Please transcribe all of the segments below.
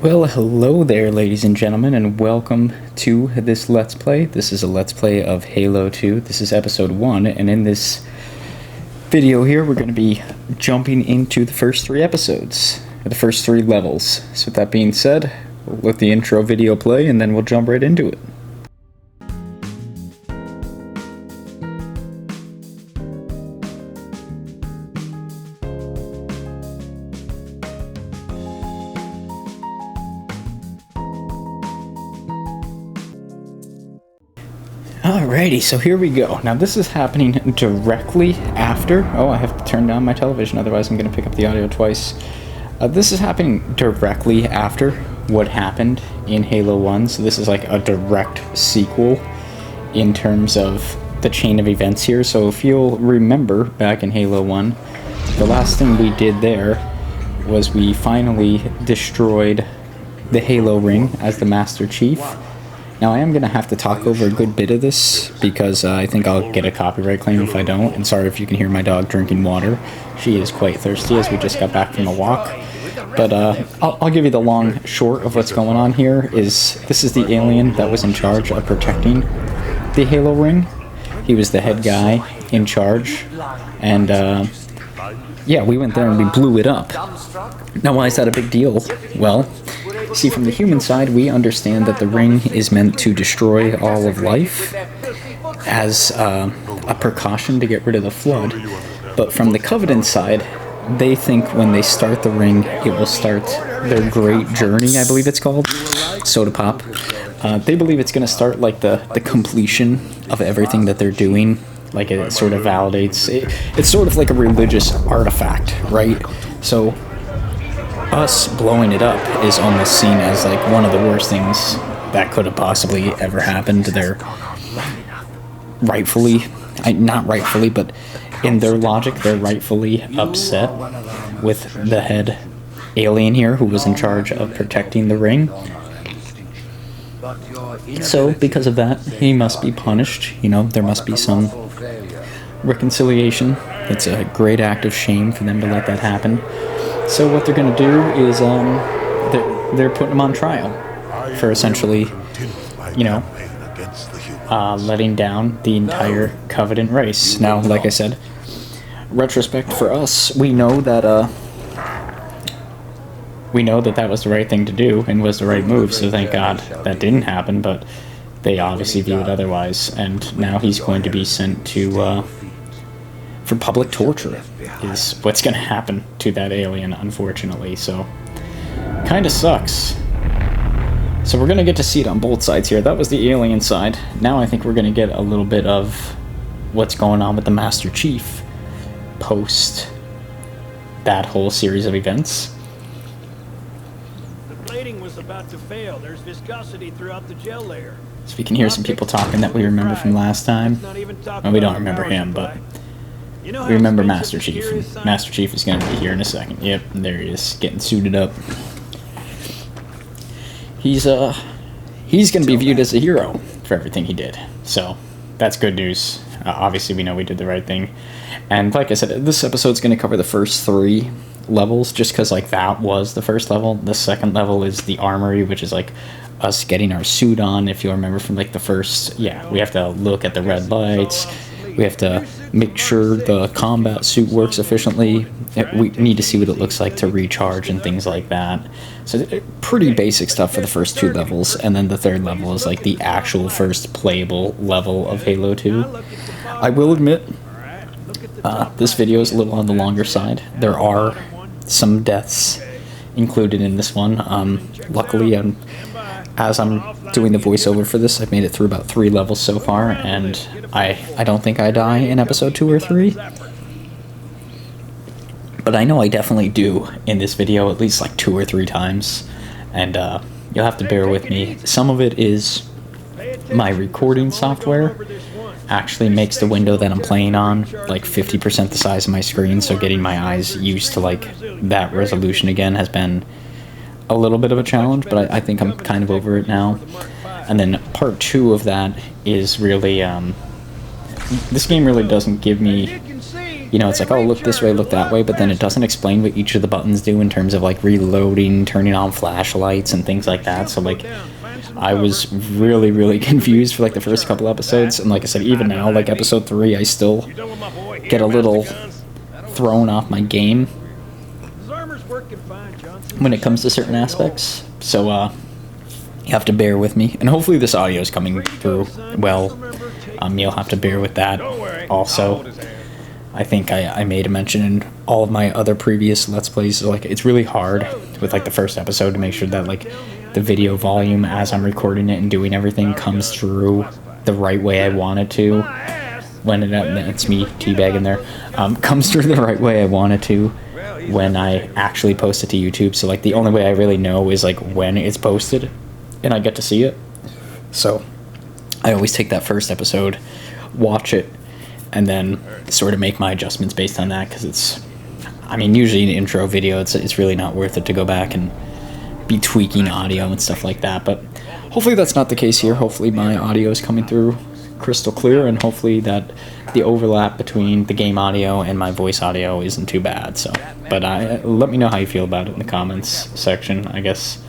Well, hello there, ladies and gentlemen, and welcome to this Let's Play. This is a Let's Play of Halo 2. This is episode 1, and in this video here, we're going to be jumping into the first 3 episodes, or the first 3 levels. So with that being said, we'll let the intro video play, and then we'll jump right into it. Alrighty, so here we go. Now this is happening directly after... Oh, I have to turn down my television, otherwise I'm going to pick up the audio twice. This is happening directly after what happened in Halo 1, so this is like a direct sequel in terms of the chain of events here. So if you'll remember, back in Halo 1, the last thing we did there was we finally destroyed the Halo ring as the Master Chief. Now, I am going to have to talk over a good bit of this, because I think I'll get a copyright claim if I don't, and sorry if you can hear my dog drinking water. She is quite thirsty as we just got back from a walk. But I'll give you the long short of what's going on here. This is the alien that was in charge of protecting the Halo ring. He was the head guy in charge, and yeah, we went there and we blew it up. Now, why is that a big deal? Well, see, from the human side, we understand that the ring is meant to destroy all of life as a precaution to get rid of the flood. But from the Covenant side, they think when they start the ring, it will start their great journey, I believe it's called. Soda Pop. They believe it's going to start like the completion of everything that they're doing. Like it sort of validates. It's sort of like a religious artifact, right? So us blowing it up is almost seen as like one of the worst things that could have possibly ever happened. They're rightfully, not rightfully, but in their logic, they're rightfully upset with the head alien here who was in charge of protecting the ring. So because of that, he must be punished. You know, there must be some reconciliation. It's a great act of shame for them to let that happen. So what they're going to do is they're putting him on trial for essentially, you know, letting down the entire Covenant race. Now, like I said, retrospect for us, we know that that was the right thing to do and was the right move. So thank God that didn't happen. But they obviously view it otherwise, and now he's going to be sent to for public torture. Is what's going to happen to that alien, unfortunately. So, kind of sucks. So we're going to get to see it on both sides here. That was the alien side. Now I think we're going to get a little bit of what's going on with the Master Chief post that whole series of events. The plating was about to fail. There's viscosity throughout the gel layer. So we can hear some people talking that we remember from last time. Well, we don't remember him, but we remember Master Chief. And Master Chief is going to be here in a second. Yep, there he is, getting suited up. He's going to be viewed as a hero for everything he did. So that's good news. Obviously, we know we did the right thing. And like I said, this episode's going to cover the first 3 levels, just because like that was the first level. The second level is the armory, which is like us getting our suit on. If you remember from like the first, yeah, we have to look at the red lights. We have to make sure the combat suit works efficiently. We need to see what it looks like to recharge and things like that. So pretty basic stuff for the first 2 levels, and then the 3rd level is like the actual first playable level of Halo 2. I will admit, this video is a little on the longer side. There are some deaths included in this one. Luckily, as I'm doing the voiceover for this, I've made it through about 3 levels so far, and I don't think I die in episode 2 or 3. But I know I definitely do in this video at least like 2 or 3 times, and you'll have to bear with me. Some of it is my recording software actually makes the window that I'm playing on like 50% the size of my screen, so getting my eyes used to like that resolution again has been a little bit of a challenge, but I think I'm kind of over it now. And then part 2 of that is really, this game really doesn't give me you know, it's like, oh, look this way, look that way, but then it doesn't explain what each of the buttons do in terms of like reloading, turning on flashlights and things like that. So like I was really confused for like the first couple episodes, and like I said, even now, like episode 3, I still get a little thrown off my game when it comes to certain aspects. So you have to bear with me, and hopefully this audio is coming through well. You'll have to bear with that. Also, I think I made a mention in all of my other previous Let's Plays, like it's really hard with like the first episode to make sure that like the video volume as I'm recording it and doing everything comes through the right way I want it to. When it's me teabagging there, comes through the right way I want it to when I actually post it to YouTube. So like the only way I really know is like when it's posted and I get to see it. So I always take that first episode, watch it, and then sort of make my adjustments based on that, because it's, I mean, usually an intro video, it's really not worth it to go back and be tweaking audio and stuff like that. But hopefully that's not the case here. Hopefully my audio is coming through crystal clear, and hopefully that the overlap between the game audio and my voice audio isn't too bad. So, but let me know how you feel about it in the comments section. I guess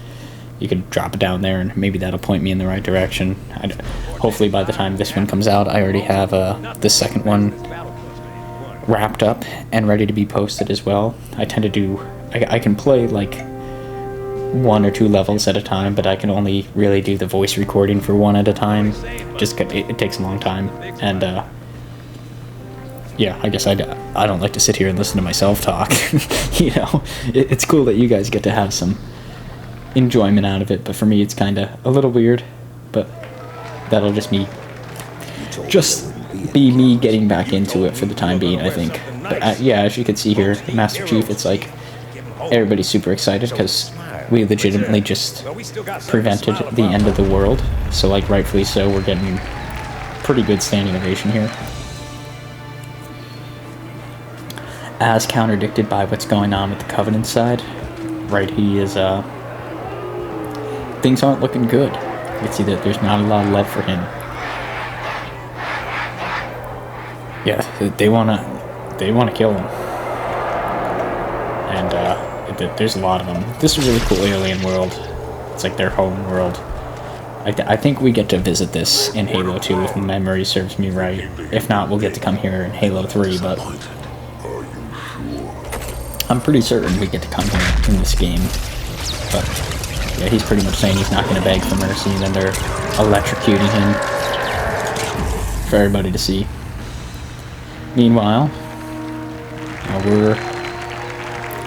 you could drop it down there, and maybe that'll point me in the right direction. Hopefully by the time this one comes out, I already have the second one wrapped up and ready to be posted as well. I tend to do, I can play like 1 or 2 levels at a time, but I can only really do the voice recording for 1 at a time. Just it takes a long time, and yeah, I guess I don't like to sit here and listen to myself talk. You know, it's cool that you guys get to have some enjoyment out of it, but for me it's kind of a little weird. But that'll just be me getting back into it for the time being, I think. But yeah, as you can see here, Master Chief, it's like everybody's super excited because we legitimately just prevented the end of the world. So like rightfully so, we're getting pretty good standing ovation here. As counterdicted by what's going on with the Covenant side, right? He is things aren't looking good. You can see that there's not a lot of love for him. Yeah, they wanna kill him, and there's a lot of them. This is a really cool alien world. It's like their home world. I think we get to visit this in Halo 2 if memory serves me right. If not, we'll get to come here in Halo 3, but I'm pretty certain we get to come here in this game. But yeah, he's pretty much saying he's not going to beg for mercy, and then they're electrocuting him for everybody to see. Meanwhile, we're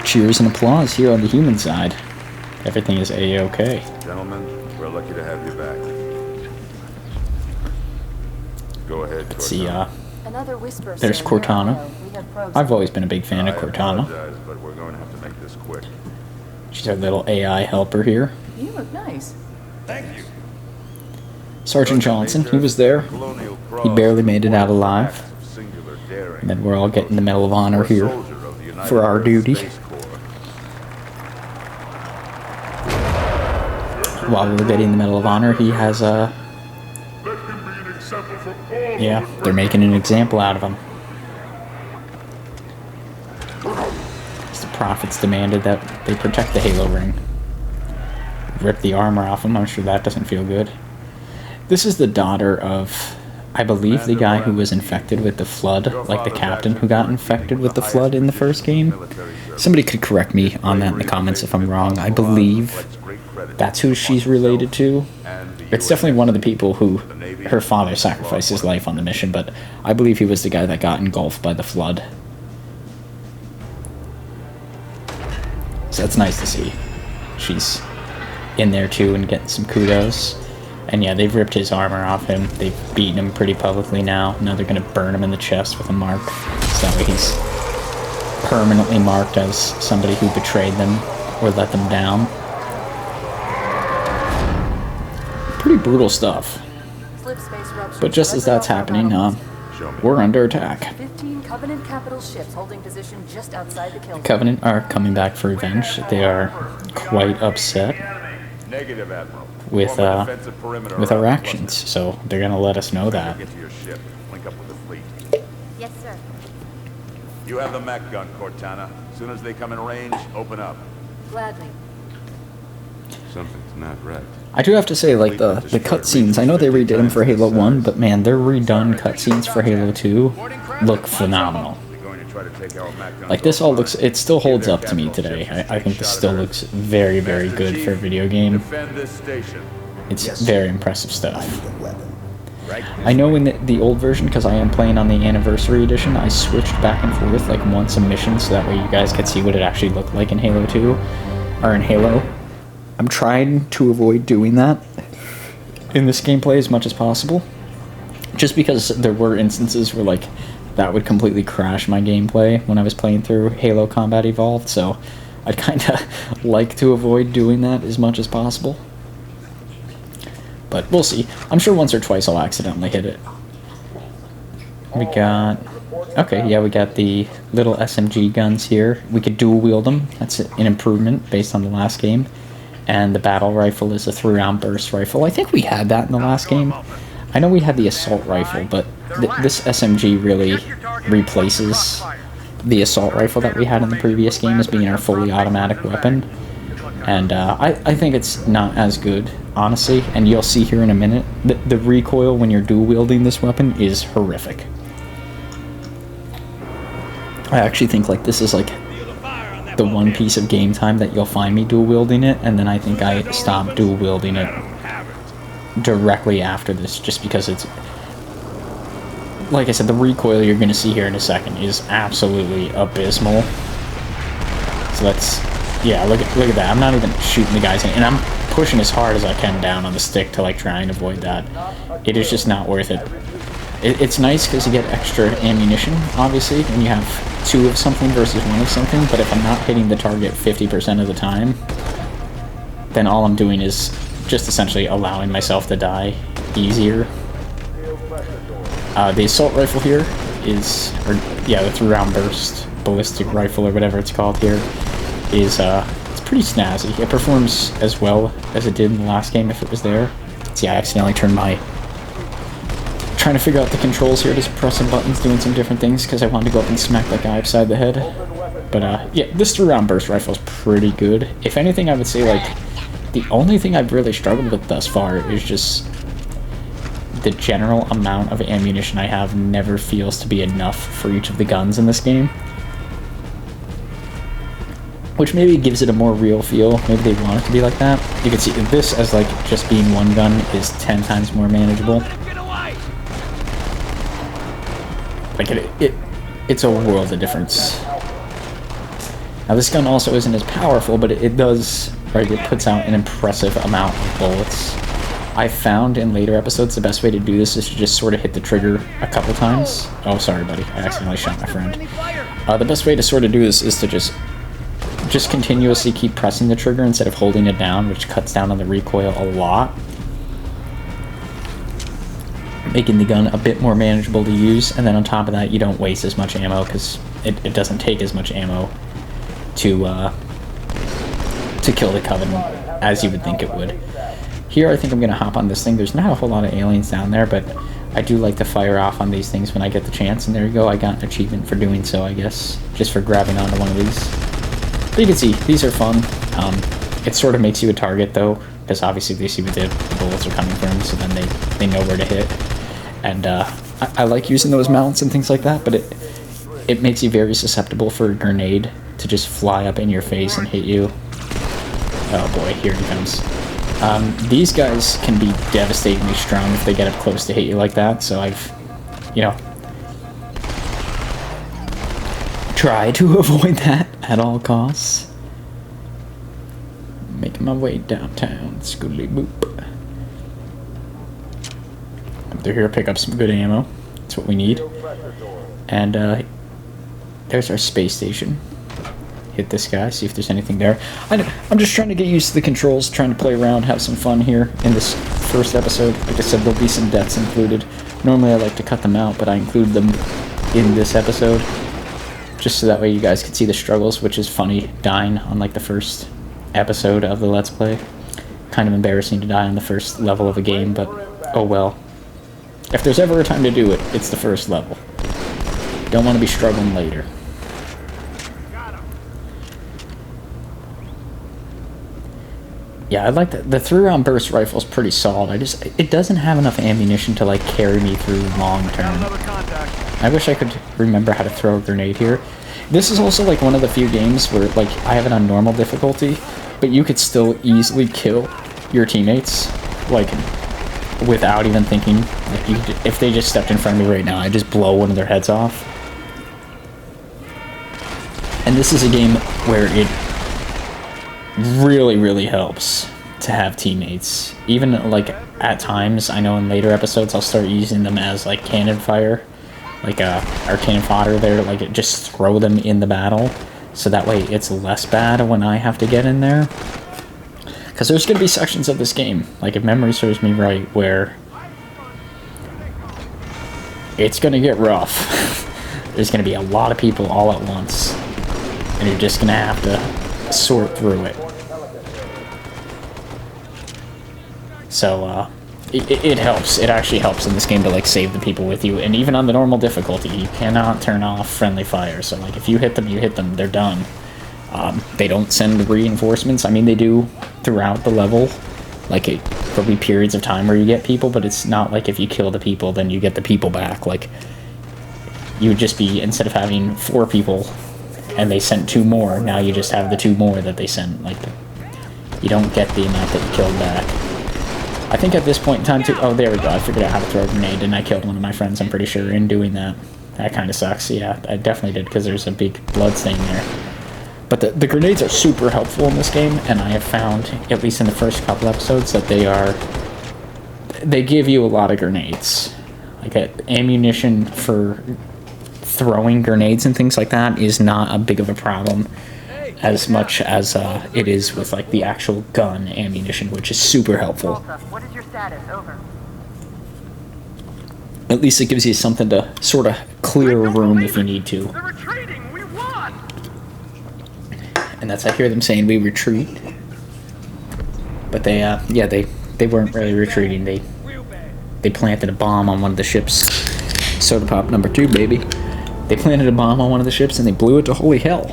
cheers and applause here on the human side. Everything is A-OK. Gentlemen, we're lucky to have you back. Go ahead, Let's see, Another whisper, there's sir. Cortana. We have probes. I've always been a big fan of I Cortana. apologize, but we're going to have to make this quick. She's our little AI helper here. You look nice. Thank you. Sergeant Johnson, he was there. He barely made it out alive. And then we're all getting the Medal of Honor here for our duty. While we're getting the Medal of Honor, he has yeah, they're making an example out of him. The prophets demanded that they protect the Halo ring. Rip the armor off him. I'm sure that doesn't feel good. This is the daughter of, I believe, the guy who was infected with the Flood, like the captain who got infected with the Flood in the first game. Somebody could correct me on that in the comments if I'm wrong. I believe that's who she's related to. It's definitely one of the people who her father sacrificed his life on the mission, but I believe he was the guy that got engulfed by the Flood. So that's nice to see. She's in there too and getting some kudos. And yeah, they've ripped his armor off him. They've beaten him pretty publicly now. Now they're going to burn him in the chest with a mark. So that way he's permanently marked as somebody who betrayed them or let them down. Pretty brutal stuff. But just as that's happening, we're under attack. 15 Covenant capital ships holding position just outside the kill. Covenant are coming back for revenge. They are quite upset Negative, Admiral. with our actions, so they're gonna let us know that. Get to your ship. Link up with the fleet. Yes, sir. You have the mech gun, Cortana. As soon as they come in range, open up. Gladly. Something's not right. I do have to say, like, the cutscenes, I know they redid them for Halo 1, but man, their redone cutscenes for Halo 2 look phenomenal. They're going to try to take our mech guns Like, this all apart. looks, it still holds up to me today. I think this still looks very, very Master good Chief, for a video game. Defend this station. It's very impressive stuff. Right? I know in the old version, because I am playing on the Anniversary Edition, I switched back and forth, like, once a mission, so that way you guys could see what it actually looked like in Halo 2, or in Halo. I'm trying to avoid doing that in this gameplay as much as possible, just because there were instances where, like, that would completely crash my gameplay when I was playing through Halo Combat Evolved, so I'd kind of like to avoid doing that as much as possible. But we'll see. I'm sure once or twice I'll accidentally hit it. We got... Okay, yeah, we got the little SMG guns here. We could dual wield them. That's an improvement based on the last game. And the battle rifle is a 3-round burst rifle. I think we had that in the last game. I know we had the assault rifle, but this SMG really replaces the assault rifle that we had in the previous game as being our fully automatic weapon. And I think it's not as good, honestly, and you'll see here in a minute, the recoil when you're dual-wielding this weapon is horrific. I actually think, like, this is, like, the one piece of game time that you'll find me dual-wielding it, and then I think I stop dual-wielding it directly after this, just because it's... Like I said, the recoil you're going to see here in a second is absolutely abysmal. So that's... Yeah, look at that. I'm not even shooting the guys in, and I'm pushing as hard as I can down on the stick to, like, try and avoid that. It is just not worth it. It's nice because you get extra ammunition, obviously, and you have 2 of something versus 1 of something, but if I'm not hitting the target 50% of the time, then all I'm doing is just essentially allowing myself to die easier. The assault rifle here is, or yeah, the 3-round burst ballistic rifle or whatever it's called here, is it's pretty snazzy. It performs as well as it did in the last game if it was there. See, I accidentally turned my... Trying to figure out the controls here, just pressing buttons, doing some different things, because I wanted to go up and smack that guy upside the head. But yeah, this 3-round burst rifle is pretty good. If anything, I would say, like, the only thing I've really struggled with thus far is just the general amount of ammunition I have never feels to be enough for each of the guns in this game. Which maybe gives it a more real feel. Maybe they want it to be like that. You can see this as, like, just being one gun is 10 times more manageable. Like, it's a world of difference. Now, this gun also isn't as powerful, but it does, right, it puts out an impressive amount of bullets. I found in later episodes the best way to do this is to just sort of hit the trigger a couple times. Oh, sorry, buddy. I accidentally shot my friend. The best way to sort of do this is to just continuously keep pressing the trigger instead of holding it down, which cuts down on the recoil a lot, making the gun a bit more manageable to use. And then on top of that, you don't waste as much ammo because it doesn't take as much ammo to kill the Covenant as you would think it would. Here, I think I'm going to hop on this thing. There's not a whole lot of aliens down there, but I do like to fire off on these things when I get the chance. And there you go. I got an achievement for doing so, I guess, just for grabbing onto one of these. But you can see, these are fun. It sort of makes you a target, though, because obviously they see where the bullets are coming from, so then they know where to hit. And I like using those mounts and things like that, but it makes you very susceptible for a grenade to just fly up in your face and hit you. Oh boy, here he comes. These guys can be devastatingly strong if they get up close to hit you like that, so I've, you know, tried to avoid that at all costs. Making my way downtown, scootly boop. Up through here, pick up some good ammo. That's what we need. And there's our space station. Hit this guy, see if there's anything there. I'm just trying to get used to the controls, trying to play around, have some fun here in this first episode. Like I said, there'll be some deaths included. Normally I like to cut them out, but I include them in this episode, just so that way you guys can see the struggles, which is funny, dying on like the first episode of the Let's Play. Kind of embarrassing to die on the first level of a game, but oh well. If there's ever a time to do it, it's the first level. Don't want to be struggling later. Yeah, I like the 3-round burst rifle's pretty solid. It doesn't have enough ammunition to like carry me through long term. Another contact. I wish I could remember how to throw a grenade here. This is also like one of the few games where like I have it on normal difficulty, but you could still easily kill your teammates like without even thinking. Like if they just stepped in front of me right now, I'd just blow one of their heads off. And this is a game where it really helps to have teammates. Even like at times, I know in later episodes I'll start using them as like cannon fire, like our cannon fodder there, like just throw them in the battle, so that way it's less bad when I have to get in there. Because there's going to be sections of this game, like if memory serves me right, where it's going to get rough. There's going to be a lot of people all at once, and you're just going to have to sort through it. So, it helps. It actually helps in this game to, like, save the people with you. And even on the normal difficulty, you cannot turn off friendly fire. So, like, if you hit them, they're done. They don't send reinforcements. I mean, they do throughout the level. Like, there'll be periods of time where you get people, but it's not like if you kill the people, then you get the people back. Like, you would just be, instead of having 4 people, and they sent 2 more, now you just have the 2 more that they sent. Like, you don't get the amount that you killed back. I think at this point in time, too... Oh, there we go. I figured out how to throw a grenade, and I killed one of my friends, I'm pretty sure, in doing that. That kind of sucks. Yeah, I definitely did, because there's a big blood stain there. But the grenades are super helpful in this game, and I have found, at least in the first couple episodes, that they give you a lot of grenades. Like, ammunition for throwing grenades and things like that is not a big of a problem as much as it is with like the actual gun ammunition, which is super helpful. What is your status? Over. At least it gives you something to sort of clear a room if you need to. They're retreating. We won. And that's, I hear them saying we retreat. But they weren't really retreating. They planted a bomb on one of the ships. Soda pop number 2, baby. They planted a bomb on one of the ships and they blew it to holy hell,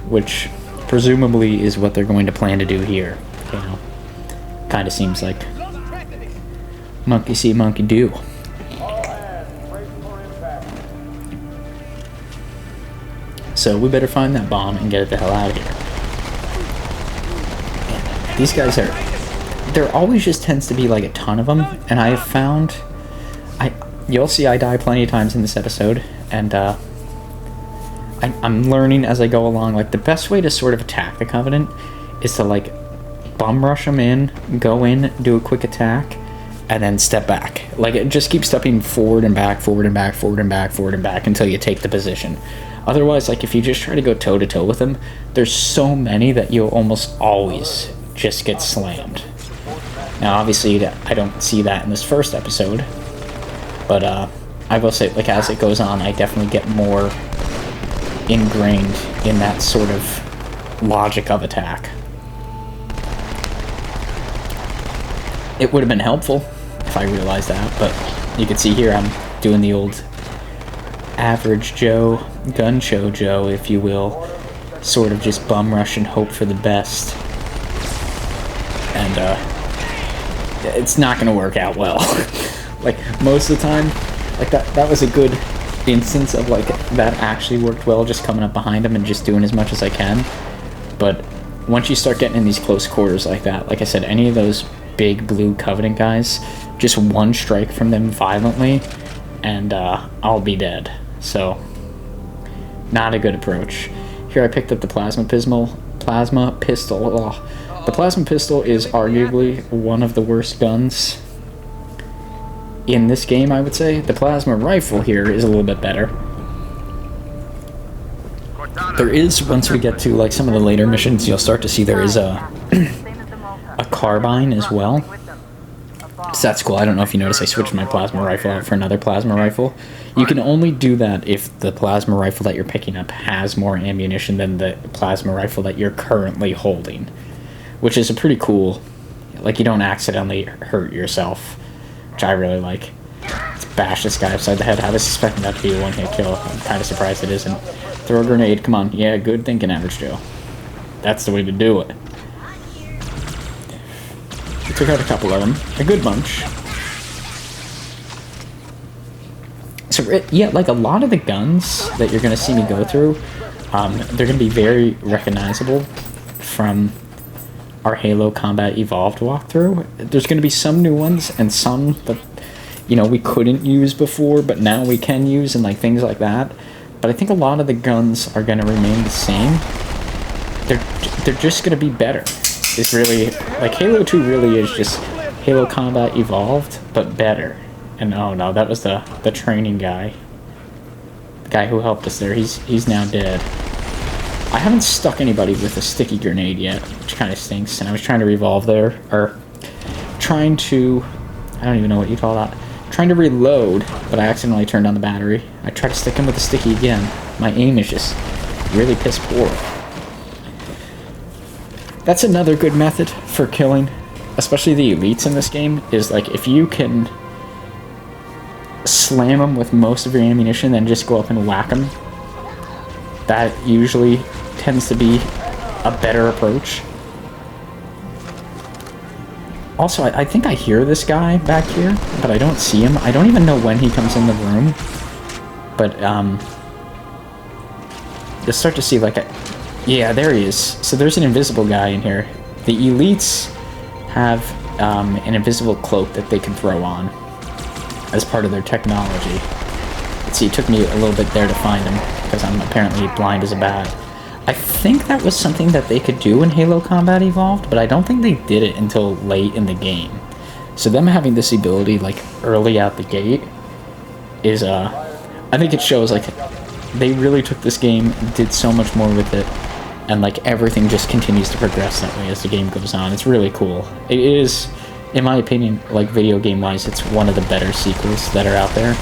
which presumably is what they're going to plan to do here. You know, kind of seems like monkey see, monkey do. So we better find that bomb and get it the hell out of here. And these guys there always just tends to be like a ton of them, and I have found, you'll see I die plenty of times in this episode, and I'm learning as I go along, like, the best way to sort of attack the Covenant is to, like, bum rush them in, go in, do a quick attack, and then step back. Like, it just keeps stepping forward and back, forward and back, forward and back, forward and back until you take the position. Otherwise, like, if you just try to go toe-to-toe with them, there's so many that you'll almost always just get slammed. Now, obviously, I don't see that in this first episode, but I will say, like, as it goes on, I definitely get more ingrained in that sort of logic of attack. It would have been helpful if I realized that, but you can see here I'm doing the old average Joe, gun show Joe, if you will, sort of just bum rush and hope for the best. And it's not going to work out well. Like, most of the time, like, that was a good instance of, like, that actually worked well, just coming up behind him and just doing as much as I can. But once you start getting in these close quarters like that, like I said, any of those big blue Covenant guys, just one strike from them violently, and I'll be dead. So, not a good approach. Here I picked up the plasma pistol. Oh. The plasma pistol is arguably one of the worst guns in this game, I would say. The plasma rifle here is a little bit better. There is, once we get to like some of the later missions, you'll start to see there is a carbine as well. So that's cool. I don't know if you noticed I switched my plasma rifle out for another plasma rifle. You can only do that if the plasma rifle that you're picking up has more ammunition than the plasma rifle that you're currently holding, which is a pretty cool, like, you don't accidentally hurt yourself, which I really like. Let's bash this guy upside the head. I was suspecting that to be a one-hit kill. I'm kind of surprised it isn't. Throw a grenade. Come on. Yeah, good thinking, Average Joe. That's the way to do it. took out a couple of them. A good bunch. So, yeah, like a lot of the guns that you're going to see me go through, they're going to be very recognizable from our Halo Combat Evolved walkthrough. There's going to be some new ones and some that, you know, we couldn't use before, but now we can use and like things like that. But I think a lot of the guns are going to remain the same. They're just going to be better. It's really, like, Halo 2 really is just Halo Combat Evolved, but better. And oh no, that was the training guy. The guy who helped us there, he's now dead. I haven't stuck anybody with a sticky grenade yet, which kind of stinks, and I was trying to revolve there, or trying to, I don't even know what you call that, trying to reload, but I accidentally turned on the battery. I tried to stick him with the sticky again. My aim is just really piss poor. That's another good method for killing, especially the elites in this game, is like if you can slam them with most of your ammunition, then just go up and whack them. That usually tends to be a better approach. Also, I think I hear this guy back here, but I don't see him. I don't even know when he comes in the room. But, you'll start to see, like, yeah, there he is. So there's an invisible guy in here. The elites have an invisible cloak that they can throw on as part of their technology. Let's see, it took me a little bit there to find him, because I'm apparently blind as a bat. I think that was something that they could do in Halo Combat Evolved, but I don't think they did it until late in the game. So them having this ability, like, early out the gate is, I think it shows, like, they really took this game, did so much more with it, and, like, everything just continues to progress that way as the game goes on. It's really cool. It is, in my opinion, like, video game-wise, it's one of the better sequels that are out there.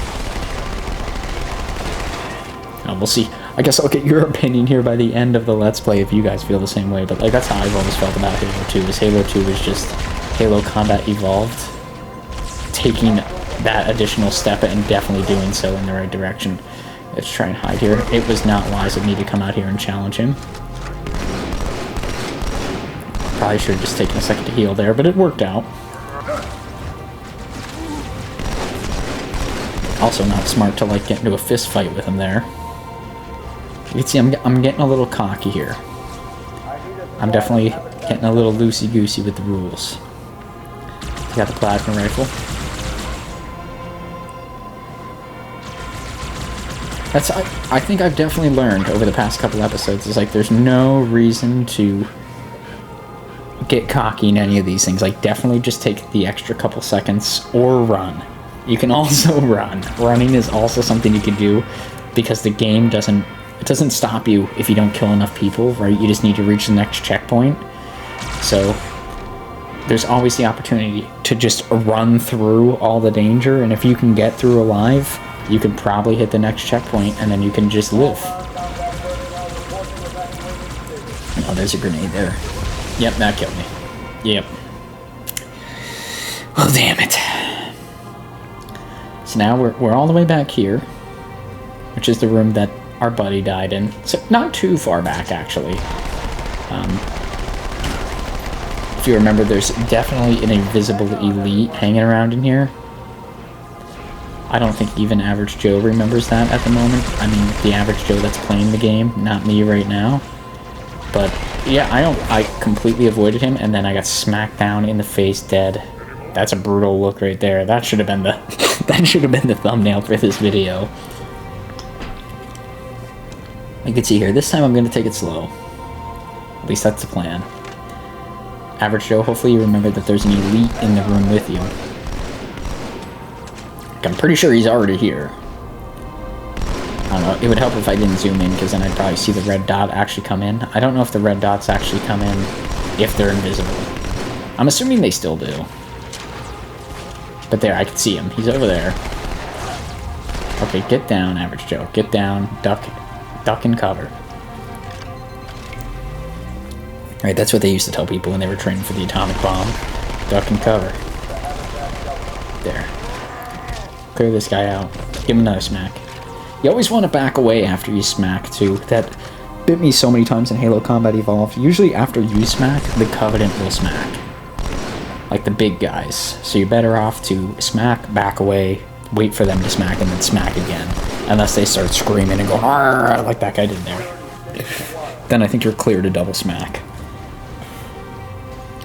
We'll see. I guess I'll get your opinion here by the end of the Let's Play if you guys feel the same way, but like that's how I've always felt about Halo 2, is Halo 2 is just Halo Combat Evolved, taking that additional step and definitely doing so in the right direction. Let's try and hide here. It was not wise of me to come out here and challenge him. Probably should have just taken a second to heal there, but it worked out. Also not smart to like get into a fist fight with him there. You can see I'm getting a little cocky here. I'm definitely getting a little loosey-goosey with the rules. Got the plasma rifle. That's I think I've definitely learned over the past couple episodes is like there's no reason to get cocky in any of these things. Like definitely just take the extra couple seconds or run. You can also run. Running is also something you can do because the game doesn't stop you if you don't kill enough people, right? You just need to reach the next checkpoint. So there's always the opportunity to just run through all the danger, and if you can get through alive, you can probably hit the next checkpoint, and then you can just live. Oh, there's a grenade there. Yep, that killed me. Yep. Oh, damn it. So now we're all the way back here, which is the room that our buddy died in. So not too far back, actually. If you remember, there's definitely an invisible elite hanging around in here. I don't think even Average Joe remembers that at the moment. I mean, the Average Joe that's playing the game, not me right now. But yeah, I completely avoided him, and then I got smacked down in the face, dead. That's a brutal look right there. That should have been the that should have been the thumbnail for this video. You can see here, this time I'm going to take it slow. At least that's the plan. Average Joe, hopefully you remember that there's an elite in the room with you. I'm pretty sure he's already here. I don't know, it would help if I didn't zoom in, because then I'd probably see the red dot actually come in. I don't know if the red dots actually come in if they're invisible. I'm assuming they still do. But there, I can see him. He's over there. Okay, get down, Average Joe. Get down, duck and cover. Right, that's what they used to tell people when they were training for the atomic bomb. Duck and cover. There. Clear this guy out. Give him another smack. You always want to back away after you smack, too. That bit me so many times in Halo Combat Evolved. Usually after you smack, the Covenant will smack. like the big guys. So you're better off to smack, back away, wait for them to smack, and then smack again. Unless they start screaming and going, "Arr!" like that guy did there. Then I think you're clear to double smack.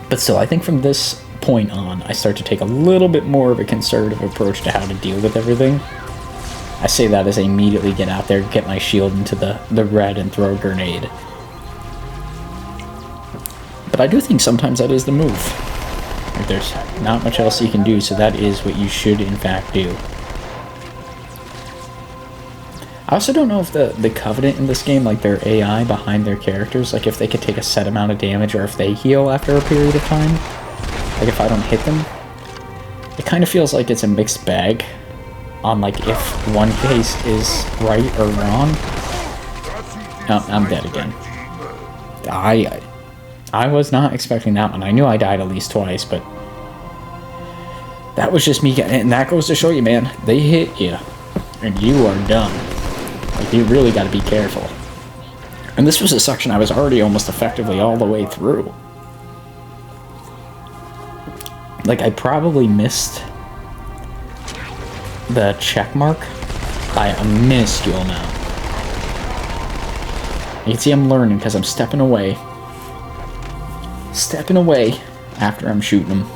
But still, I think from this point on, I start to take a little bit more of a conservative approach to how to deal with everything. I say that as I immediately get out there, get my shield into the red, and throw a grenade. But I do think sometimes that is the move. Like, there's not much else you can do, so that is what you should in fact do. I also don't know if the Covenant in this game, like their AI behind their characters, like if they could take a set amount of damage or if they heal after a period of time. Like if I don't hit them. It kind of feels like it's a mixed bag on like if one case is right or wrong. Oh, I'm dead again. I was not expecting that one. I knew I died at least twice, but that was just me getting it. And that goes to show you, man, they hit you and you are done. Like, you really got to be careful. And this was a section I was already almost effectively all the way through. Like, I probably missed the check mark by a minuscule amount. You can see I'm learning because I'm stepping away. Stepping away after I'm shooting them.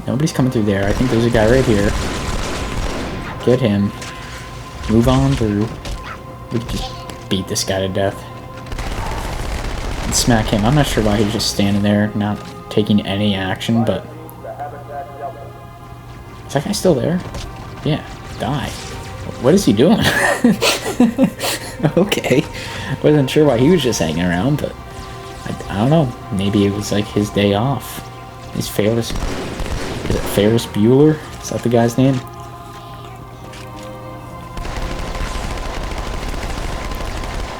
Nobody's coming through there. I think there's a guy right here. Get him. Move on through. We could just beat this guy to death. And smack him. I'm not sure why he's just standing there, not taking any action, but... Is that guy still there? Yeah. Die. What is he doing? Okay. Wasn't sure why he was just hanging around, but... I don't know. Maybe it was like his day off. He's Ferris... Is it Ferris Bueller? Is that the guy's name?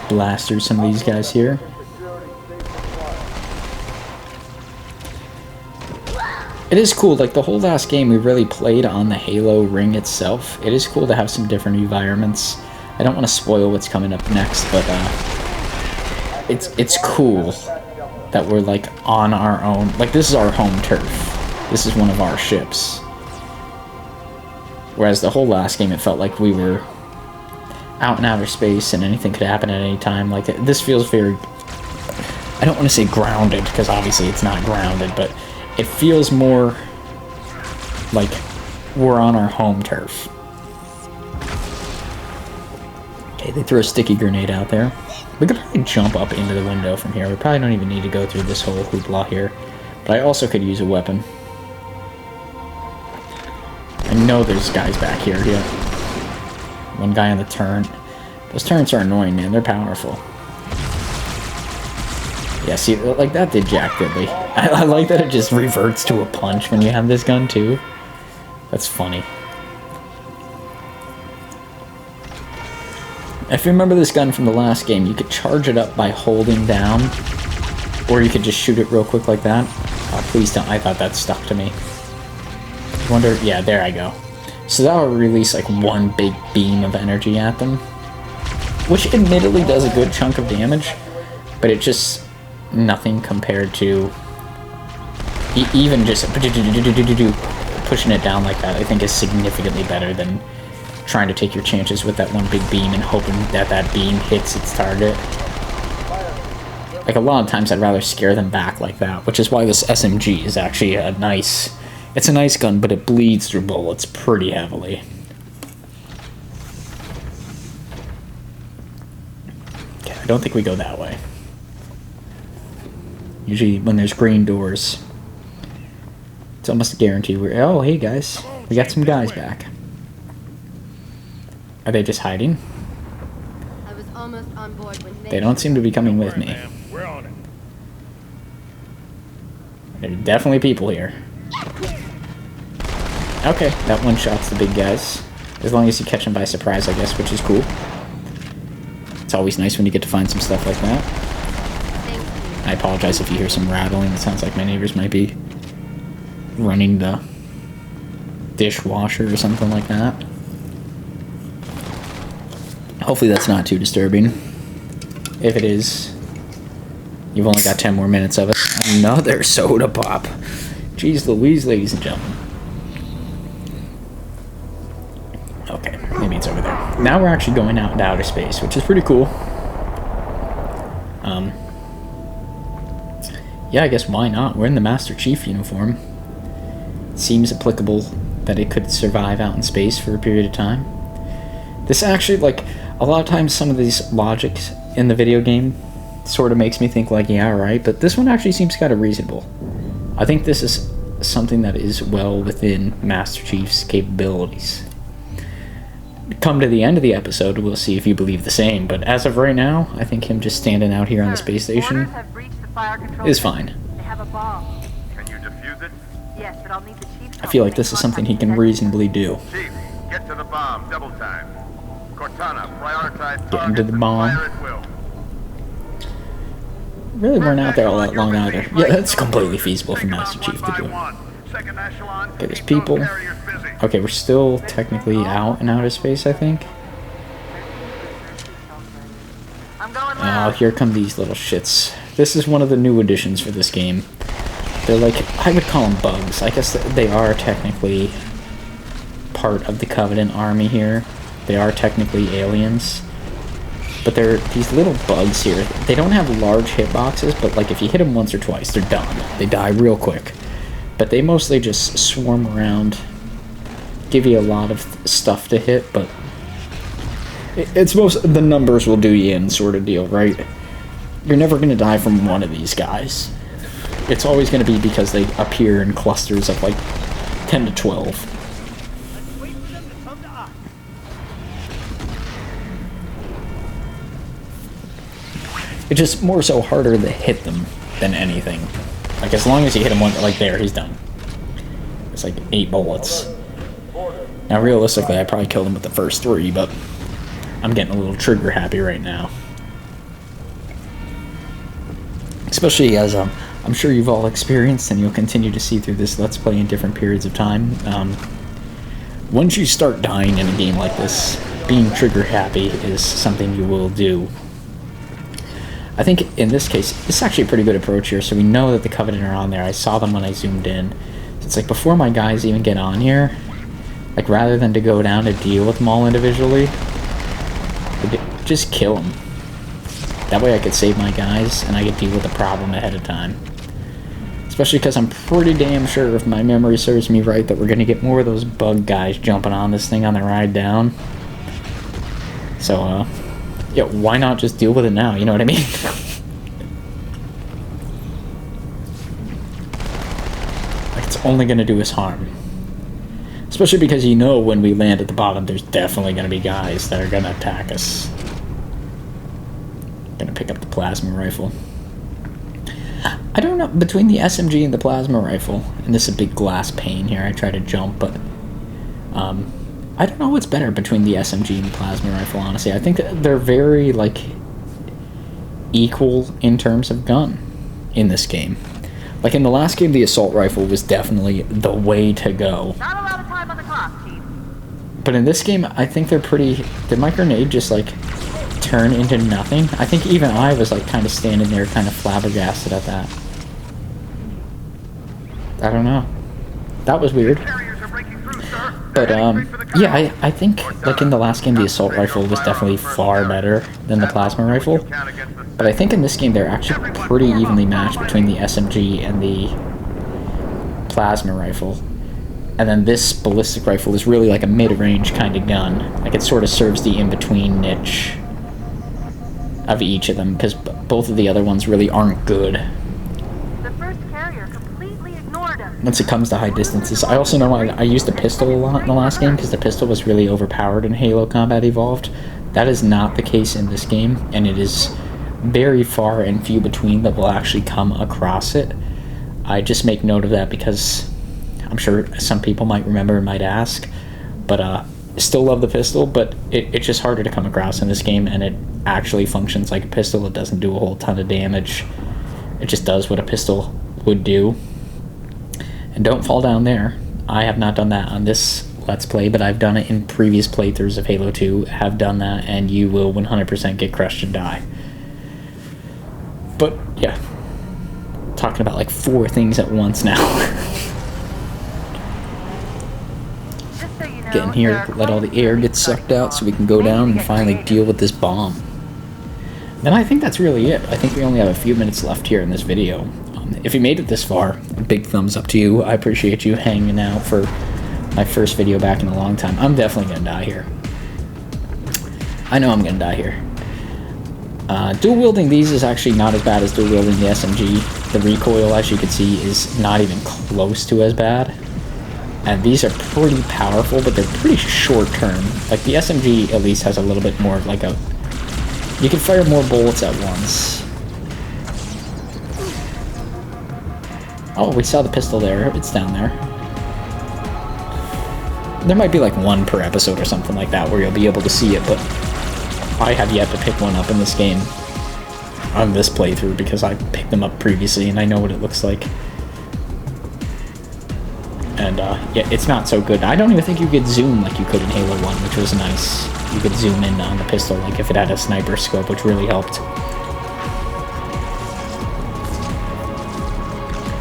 Blast through some of these guys here. It is cool, like the whole last game we really played on the Halo ring itself. It is cool to have some different environments. I don't want to spoil what's coming up next, but it's cool that we're like on our own. Like this is our home turf. This is one of our ships. Whereas the whole last game it felt like we were out in outer space and anything could happen at any time. Like this feels very, I don't want to say grounded because obviously it's not grounded, but it feels more like we're on our home turf. Okay, they threw a sticky grenade out there. We could probably jump up into the window from here. We probably don't even need to go through this whole hoopla here. But I also could use a weapon. I know there's guys back here. Yeah. One guy on the turret. Those turrets are annoying, man. They're powerful. Yeah, see, like that did jack diddly. I like that it just reverts to a punch when you have this gun, too. That's funny. If you remember this gun from the last game, you could charge it up by holding down. Or you could just shoot it real quick like that. Oh, please don't. I thought that stuck to me. Wonder... Yeah, there I go. So that will release like one big beam of energy at them. Which admittedly does a good chunk of damage. But it just... nothing compared to... even just... pushing it down like that, I think is significantly better than trying to take your chances with that one big beam and hoping that that beam hits its target. Like, a lot of times I'd rather scare them back like that, which is why this SMG is actually a nice... It's a nice gun, but it bleeds through bullets pretty heavily. Okay, I don't think we go that way. Usually when there's green doors, it's almost a guarantee we're... Oh, hey guys. We got some guys back. Are they just hiding? I was almost on board when They don't seem to be coming with me. We're on it. There are definitely people here. Okay, that one shots the big guys. As long as you catch them by surprise, I guess, which is cool. It's always nice when you get to find some stuff like that. I apologize if you hear some rattling. It sounds like my neighbors might be running the dishwasher or something like that. Hopefully that's not too disturbing. If it is, You've only got 10 more minutes of it. Another soda pop. Jeez Louise, ladies and gentlemen. Okay, maybe it's over there. Now we're actually going out into outer space, which is pretty cool. Yeah, I guess why not? We're in the Master Chief uniform. Seems applicable that it could survive out in space for a period of time. This actually, like, a lot of times some of these logics in the video game sort of makes me think like, yeah, right, but this one actually seems kind of reasonable. I think this is something that is well within Master Chief's capabilities. Come to the end of the episode, we'll see if you believe the same, but as of right now, I think him just standing out here on the space station is fine. They have a bomb. Can you defuse it? Yes, but I'll need the chief's I feel like this is something he can reasonably do. Chief, get to the bomb, double time. Cortana, prioritize Get into the bomb. fire at will. Really weren't out there all that long either. Yeah, that's completely feasible for Master Chief to do. Okay, there's people. Okay, we're still technically out in outer space, I think. I'm going Oh, loud. here come these little shits. This is one of the new additions for this game. They're like, I would call them bugs. I guess they are technically part of the Covenant army here. They are technically aliens. But they're these little bugs here. They don't have large hitboxes, but like if you hit them once or twice, they're done. They die real quick. But they mostly just swarm around, give you a lot of stuff to hit, but it's most the numbers will do you in sort of deal, right? You're never going to die from one of these guys. It's always going to be because they appear in clusters of like 10 to 12. Let's wait for them to come to us. It's just more so harder to hit them than anything. Like, as long as you hit him one, like there, he's done. It's like 8 bullets. Now, realistically, I probably killed him with the first 3, but I'm getting a little trigger happy right now. Especially as I'm sure you've all experienced and you'll continue to see through this Let's Play in different periods of time. Once you start dying in a game like this, being trigger happy is something you will do. I think in this case, this is actually a pretty good approach here, so we know that the Covenant are on there. I saw them when I zoomed in. So it's like before my guys even get on here, like rather than to go down to deal with them all individually, just kill them. That way I could save my guys and I could deal with the problem ahead of time. Especially because I'm pretty damn sure, if my memory serves me right, that we're going to get more of those bug guys jumping on this thing on the ride down. So, yeah, why not just deal with it now, you know what I mean? Like, it's only going to do us harm. Especially because you know when we land at the bottom, there's definitely going to be guys that are going to attack us. Gonna pick up the plasma rifle. I don't know, between the SMG and the plasma rifle, and this is a big glass pane here, I try to jump, but I don't know what's better between the SMG and the plasma rifle, honestly. I think that they're very, like, equal in terms of gun in this game. Like, in the last game, the assault rifle was definitely the way to go. Not a lot of time on the clock, Chief. But in this game, I think they're pretty... Did my grenade just, like, turn into nothing? I think even I was, like, kind of standing there kind of flabbergasted at that. I don't know. That was weird. But, yeah, I think, like, in the last game, the assault rifle was definitely far better than the plasma rifle. But I think in this game, they're actually pretty evenly matched between the SMG and the plasma rifle. And then this ballistic rifle is really like a mid-range kind of gun. Like, it sort of serves the in-between niche of each of them, because both of the other ones really aren't good The first carrier completely ignored us. once it comes to high distances. I also know I used the pistol a lot in the last game, because the pistol was really overpowered in Halo Combat Evolved. That is not the case in this game, and it is very far and few between that will actually come across it. I just make note of that because I'm sure some people might remember and might ask, but still love the pistol, but it's just harder to come across in this game, and it actually functions like a pistol. It doesn't do a whole ton of damage. It just does what a pistol would do. And don't fall down there. I have not done that on this Let's Play, but I've done it in previous playthroughs of Halo 2, have done that, and you will 100% get crushed and die. But, yeah, talking about like 4 things at once now. Just so you know, Get in here, there are let all the air get sucked out so we can go Maybe down and get finally creative. deal with this bomb. Then I think that's really it. I think we only have a few minutes left here in this video. If you made it this far, a big thumbs up to you. I appreciate you hanging out for my first video back in a long time. I'm definitely gonna die here. I know I'm gonna die here. Dual wielding these is actually not as bad as dual wielding the SMG. The recoil, as you can see, is not even close to as bad. And these are pretty powerful, but they're pretty short term. Like the SMG at least has a little bit more of like a... You can fire more bullets at once. Oh, we saw the pistol there. It's down there. There might be like 1 per episode or something like that where you'll be able to see it, but I have yet to pick one up in this game on this playthrough because I picked them up previously and I know what it looks like. And yeah, it's not so good. I don't even think you could zoom like you could in Halo 1, which was nice. You could zoom in on the pistol like if it had a sniper scope, which really helped.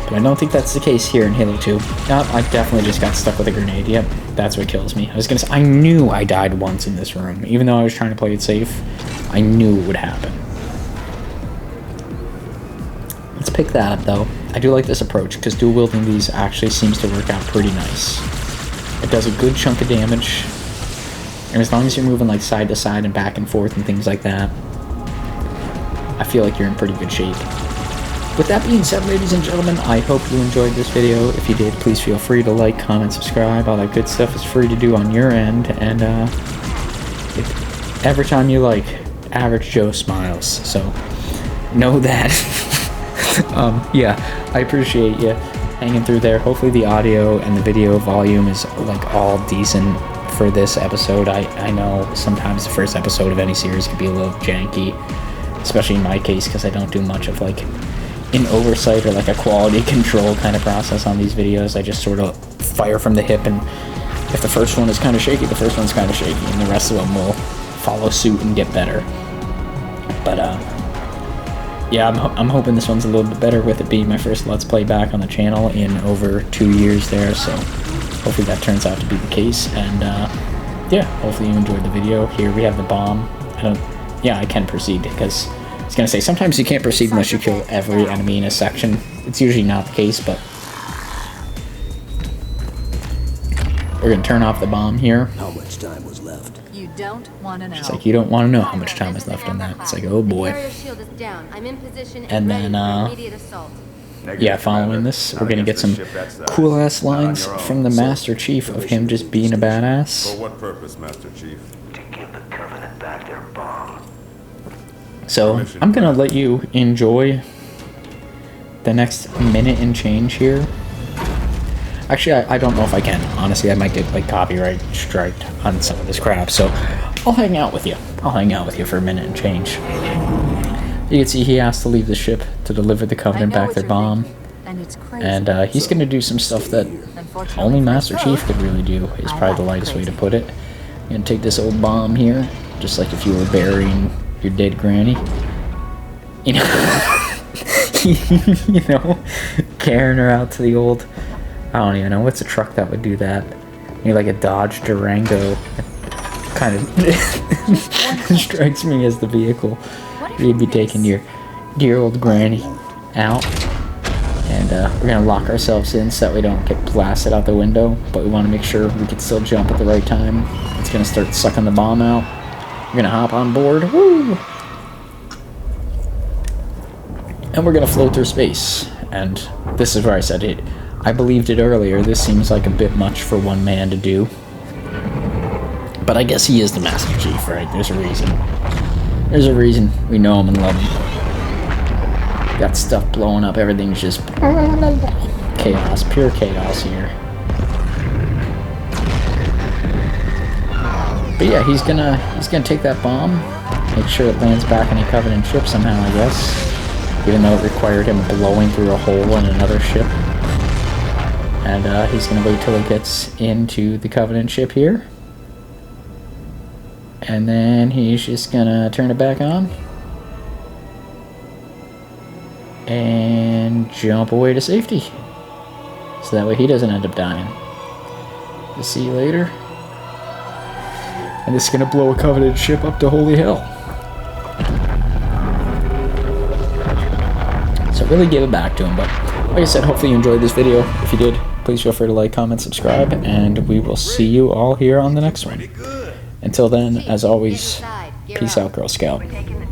But I don't think that's the case here in Halo 2. Nope, I definitely just got stuck with a grenade. Yep, that's what kills me. I was gonna say, I knew I died once in this room. Even though I was trying to play it safe, I knew it would happen. Let's pick that up though. I do like this approach because dual wielding these actually seems to work out pretty nice. It does a good chunk of damage. And as long as you're moving like side to side and back and forth and things like that, I feel like you're in pretty good shape. With that being said, ladies and gentlemen, I hope you enjoyed this video. If you did, please feel free to like, comment, subscribe. All that good stuff is free to do on your end. And every time you like, Average Joe smiles. So know that. Yeah, I appreciate you hanging through there. Hopefully the audio and the video volume is like all decent for this episode. I know sometimes the first episode of any series can be a little janky, especially in my case because I don't do much of like an oversight or like a quality control kind of process on these videos. I just sort of fire from the hip, and if the first one is kind of shaky, the first one's kind of shaky, and the rest of them will follow suit and get better. But yeah, I'm hoping this one's a little bit better with it being my first Let's Play back on the channel in over 2 years there, so hopefully that turns out to be the case. And yeah, hopefully you enjoyed the video. Here we have the bomb. Yeah, I can proceed because I was gonna say sometimes you can't proceed unless you kill every enemy in a section. It's usually not the case, but we're gonna turn off the bomb here. How much time was left? You don't want to know. It's like you don't want to know how much time is left on that. It's like, oh boy. Carrier shield is down. I'm in position And ready then, for immediate assault. Yeah, following this, we're gonna get some cool ass lines from the Master Chief of him just being a badass. For what purpose, Master Chief? To give the Covenant back their bomb. So I'm gonna let you enjoy the next minute and change here. Actually, I don't know if I can. Honestly, I might get like copyright striked on some of this crap. So I'll hang out with you. I'll hang out with you for a minute and change. You can see he has to leave the ship to deliver the Covenant back their bomb. And it's crazy. And he's gonna do some stuff that Unfortunately only for Master us Chief both, could really do. Is I probably the like lightest way to crazy. put it. You're gonna take this old bomb here, just like if you were burying your dead granny. You know, you know, carrying her out to the old. I don't even know what's a truck that would do that. Maybe like a Dodge Durango. Kind of strikes me as the vehicle. You'd be taking your dear old granny out, and we're gonna lock ourselves in so that we don't get blasted out the window. But we want to make sure we can still jump at the right time. It's gonna start sucking the bomb out. We're gonna hop on board. Woo! And we're gonna float through space. And this is where I said it. I believed it earlier. This seems like a bit much for one man to do. But I guess he is the Master Chief, right? There's a reason. There's a reason. We know him and love him. Got stuff blowing up. Everything's just chaos. Pure chaos here. But yeah, he's gonna take that bomb. Make sure it lands back in a Covenant ship somehow, I guess. Even though it required him blowing through a hole in another ship. And he's going to wait till it gets into the Covenant ship here. And then he's just going to turn it back on. and jump away to safety. So that way he doesn't end up dying. We'll see you later. And this is going to blow a coveted ship up to holy hell. So really give it back to him. But like I said, hopefully you enjoyed this video. If you did, please feel free to like, comment, subscribe, and we will see you all here on the next one. Until then, as always, peace out, Girl Scout. We're taking the